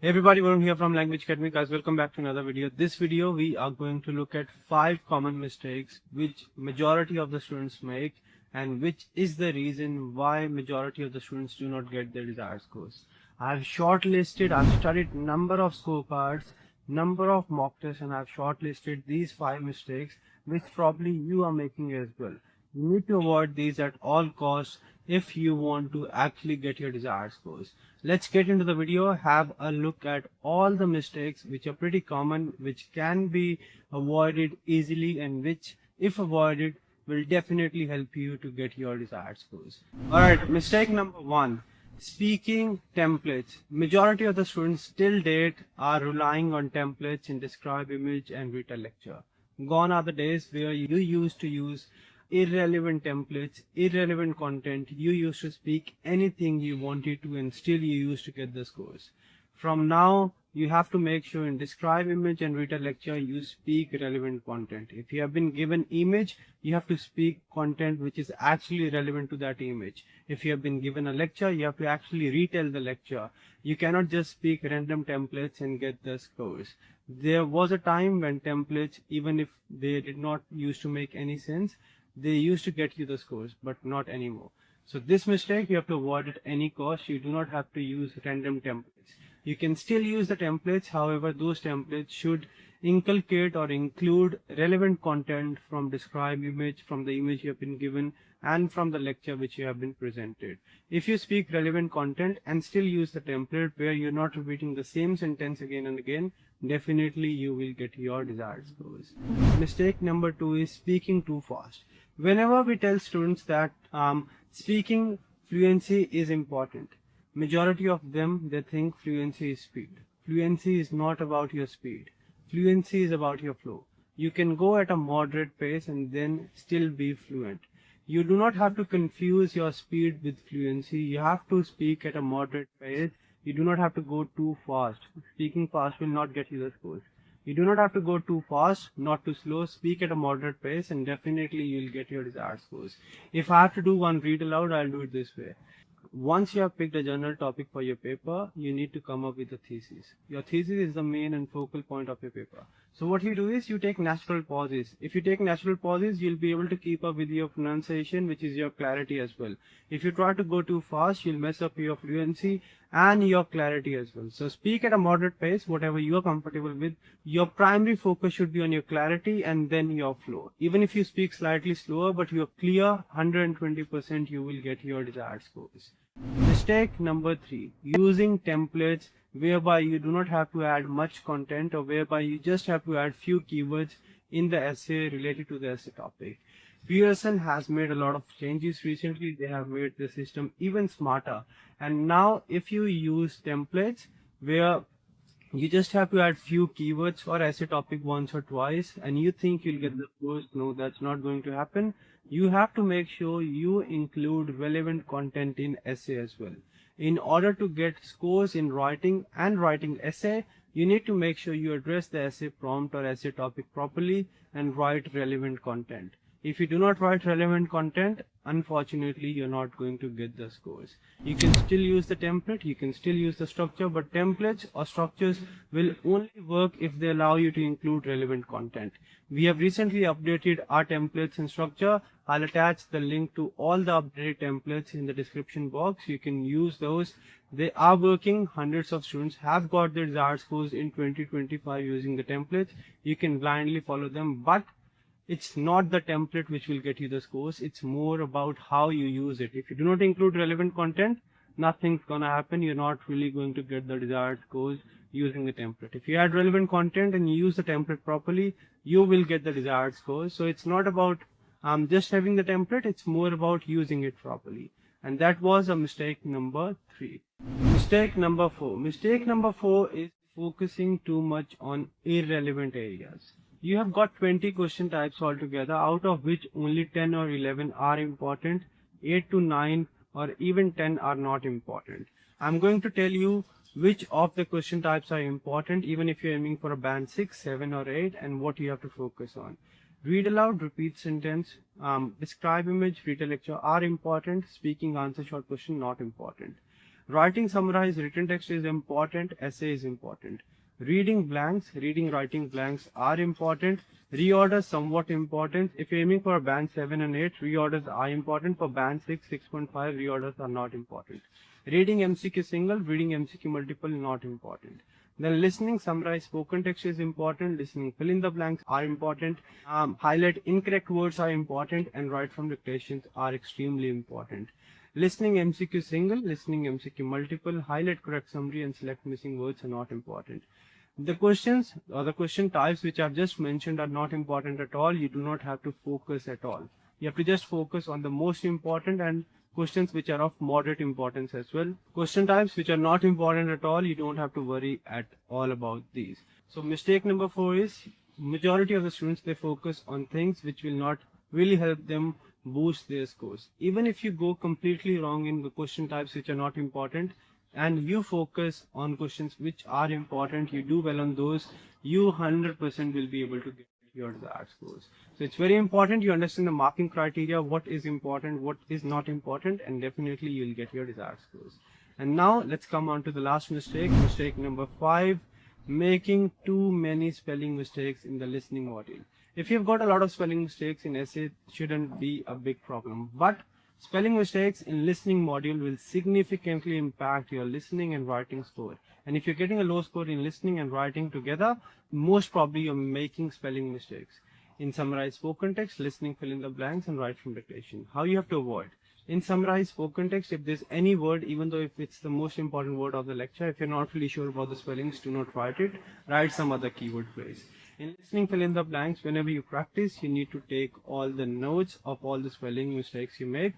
Hey everybody, Varun here from Language Academy. Guys, welcome back to another video. This video we are going to look at 5 common mistakes which majority of the students make and which is the reason why majority of the students do not get their desired scores. I've studied number of scorecards, number of mock tests, and I've shortlisted these 5 mistakes which probably you are making as well. You need to avoid these at all costs if you want to actually get your desired scores. Let's get into the video, have a look at all the mistakes which are pretty common, which can be avoided easily and which, if avoided, will definitely help you to get your desired scores. Alright, mistake number 1. Speaking templates. Majority of the students till date are relying on templates in describe, image and read a lecture. Gone are the days where you used to use irrelevant templates, irrelevant content. You used to speak anything you wanted to and still you used to get the scores. From now, you have to make sure in describe, image and read a lecture you speak relevant content. If you have been given image, you have to speak content which is actually relevant to that image. If you have been given a lecture, you have to actually retell the lecture. You cannot just speak random templates and get the scores. There was a time when templates, even if they did not used to make any sense, they used to get you the scores, but not anymore. So this mistake you have to avoid at any cost. You do not have to use random templates. You can still use the templates, however those templates should inculcate or include relevant content from describe image, from the image you have been given and from the lecture which you have been presented. If you speak relevant content and still use the template where you're not repeating the same sentence again and again, definitely you will get your desired scores. Mistake number 2 is speaking too fast. Whenever we tell students that speaking fluency is important, majority of them, they think fluency is speed. Fluency is not about your speed. Fluency is about your flow. You can go at a moderate pace and then still be fluent. You do not have to confuse your speed with fluency. You have to speak at a moderate pace. You do not have to go too fast. Speaking fast will not get you the scores. You do not have to go too fast, not too slow. Speak at a moderate pace and definitely you'll get your desired scores. If I have to do one read aloud, I'll do it this way. Once you have picked a general topic for your paper, you need to come up with a thesis. Your thesis is the main and focal point of your paper. So what you do is you take natural pauses. If you take natural pauses, you'll be able to keep up with your pronunciation, which is your clarity as well. If you try to go too fast, you'll mess up your fluency and your clarity as well. So speak at a moderate pace, whatever you are comfortable with. Your primary focus should be on your clarity and then your flow. Even if you speak slightly slower, but you're clear, 120% you will get your desired scores. Mistake number 3, using templates whereby you do not have to add much content or whereby you just have to add few keywords in the essay related to the essay topic. Pearson has made a lot of changes recently. They have made the system even smarter. And now if you use templates where you just have to add few keywords for essay topic once or twice and you think you'll get the scores, no, that's not going to happen. You have to make sure you include relevant content in essay as well. In order to get scores in writing and writing essay, you need to make sure you address the essay prompt or essay topic properly and write relevant content. If you do not write relevant content, unfortunately, you're not going to get the scores. You can still use the template, you can still use the structure, but templates or structures will only work if they allow you to include relevant content. We have recently updated our templates and structure. I'll attach the link to all the updated templates in the description box. You can use those. They are working. Hundreds of students have got their desired scores in 2025 using the templates. You can blindly follow them, but it's not the template which will get you the scores. It's more about how you use it. If you do not include relevant content, nothing's gonna happen. You're not really going to get the desired scores using the template. If you add relevant content and you use the template properly, you will get the desired scores. So it's not about just having the template, it's more about using it properly. And that was a mistake number 3. Mistake number 4. Mistake number 4 is focusing too much on irrelevant areas. You have got 20 question types altogether, out of which only 10 or 11 are important, 8 to 9 or even 10 are not important. I'm going to tell you which of the question types are important, even if you're aiming for a band 6, 7 or 8, and what you have to focus on. Read aloud, repeat sentence, describe image, read a lecture are important, speaking answer short question not important. Writing summarized written text is important, essay is important. Reading blanks, writing blanks are important. Reorders somewhat important. If you're aiming for band 7 and 8, reorders are important. For band 6, 6.5, reorders are not important. Reading MCQ single, reading MCQ multiple, not important. Then listening, summarize spoken text is important. Listening, fill in the blanks are important. Highlight incorrect words are important, and write from dictations are extremely important. Listening MCQ single, listening MCQ multiple, highlight correct summary and select missing words are not important. The questions or the question types which I've just mentioned are not important at all. You do not have to focus at all. You have to just focus on the most important and questions which are of moderate importance as well. Question types which are not important at all, you don't have to worry at all about these. So mistake number 4 is majority of the students, they focus on things which will not really help them boost their scores. Even if you go completely wrong in the question types which are not important, and you focus on questions which are important, you do well on those, you 100% will be able to get your desired scores. So it's very important you understand the marking criteria, what is important, what is not important, and definitely you'll get your desired scores. And now let's come on to the last mistake, mistake number 5, making too many spelling mistakes in the listening module. If you've got a lot of spelling mistakes in essay, it shouldn't be a big problem, but spelling mistakes in listening module will significantly impact your listening and writing score. And if you're getting a low score in listening and writing together, most probably you're making spelling mistakes. In summarized spoken text, listening, fill in the blanks, and write from dictation. How you have to avoid? In summarized spoken text, if there's any word, even though if it's the most important word of the lecture, if you're not really sure about the spellings, do not write it. Write some other keyword phrase. In listening, fill in the blanks, whenever you practice, you need to take all the notes of all the spelling mistakes you make.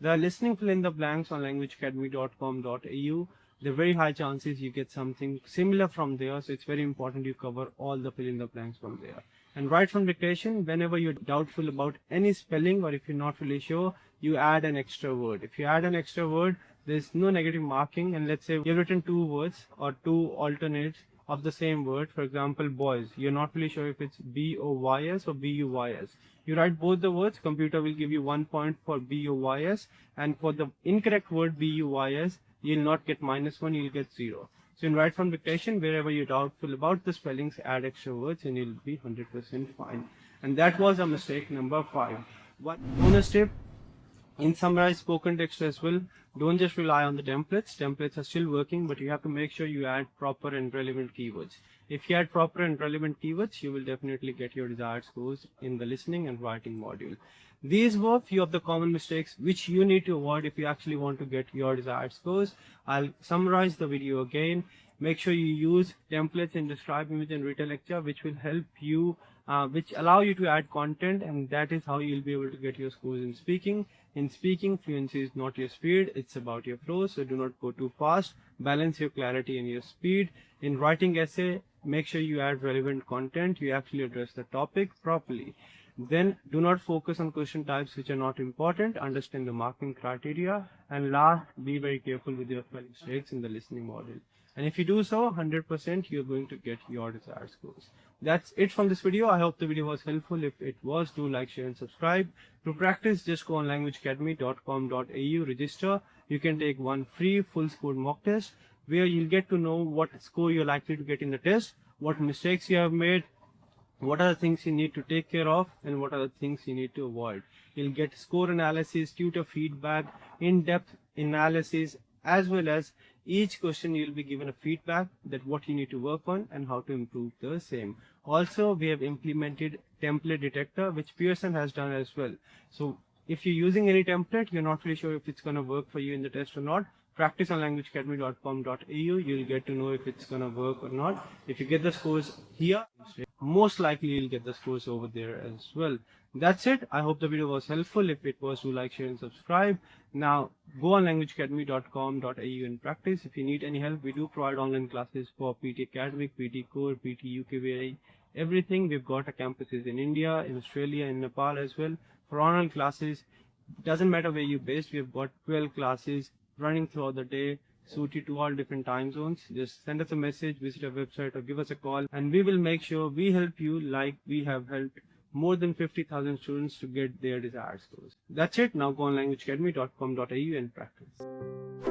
The listening, fill in the blanks on languageacademy.com.au, there are very high chances you get something similar from there, so it's very important you cover all the fill in the blanks from there. And write from dictation, whenever you're doubtful about any spelling or if you're not really sure, you add an extra word. If you add an extra word, there's no negative marking, and let's say you've written 2 words or 2 alternates of the same word. For example, boys, you're not really sure if it's B-O-Y-S or B-U-Y-S. You write both the words, computer will give you 1 point for B-O-Y-S, and for the incorrect word B-U-Y-S, you'll not get -1, you'll get 0. So in write from dictation, wherever you're doubtful about the spellings, add extra words and you'll be 100% fine. And that was a mistake number 5. One bonus tip, in summarized spoken text as well, don't just rely on the templates. Templates are still working, but you have to make sure you add proper and relevant keywords. If you add proper and relevant keywords, you will definitely get your desired scores in the listening and writing module. These were few of the common mistakes which you need to avoid if you actually want to get your desired scores. I'll summarize the video again. Make sure you use templates in Describe, Image and Retail Lecture, which will help you, which allow you to add content, and that is how you'll be able to get your scores in speaking. In speaking, fluency is not your speed, it's about your flow, so do not go too fast. Balance your clarity and your speed. In writing essay, make sure you add relevant content, you actually address the topic properly. Then do not focus on question types which are not important, understand the marking criteria, and last, be very careful with your spelling mistakes in the listening module. And if you do so, 100% you're going to get your desired scores. That's it from this video. I hope the video was helpful. If it was, do like, share and subscribe. To practice, just go on languageacademy.com.au, register. You can take one free full score mock test where you'll get to know what score you're likely to get in the test, what mistakes you have made, what are the things you need to take care of, and what are the things you need to avoid. You'll get score analysis, tutor feedback, in-depth analysis, as well as each question you'll be given a feedback that what you need to work on and how to improve the same. Also, we have implemented template detector, which Pearson has done as well. So if you're using any template, you're not really sure if it's going to work for you in the test or not, practice on languageacademy.com.au. You'll get to know if it's going to work or not. If you get the scores here, most likely you'll get the scores over there as well. That's it. I hope the video was helpful. If it was, do like, share and subscribe. Now go on languageacademy.com.au and practice. If you need any help, we do provide online classes for PT Academic, PT Core, PT UKVI, everything. We've got our campuses in India, in Australia, in Nepal as well. For online classes, doesn't matter where you're based, we've got 12 classes running throughout the day, suited to all different time zones. Just send us a message, visit our website, or give us a call, and we will make sure we help you like we have helped more than 50,000 students to get their desired scores. That's it. Now go on languageacademy.com.au and practice.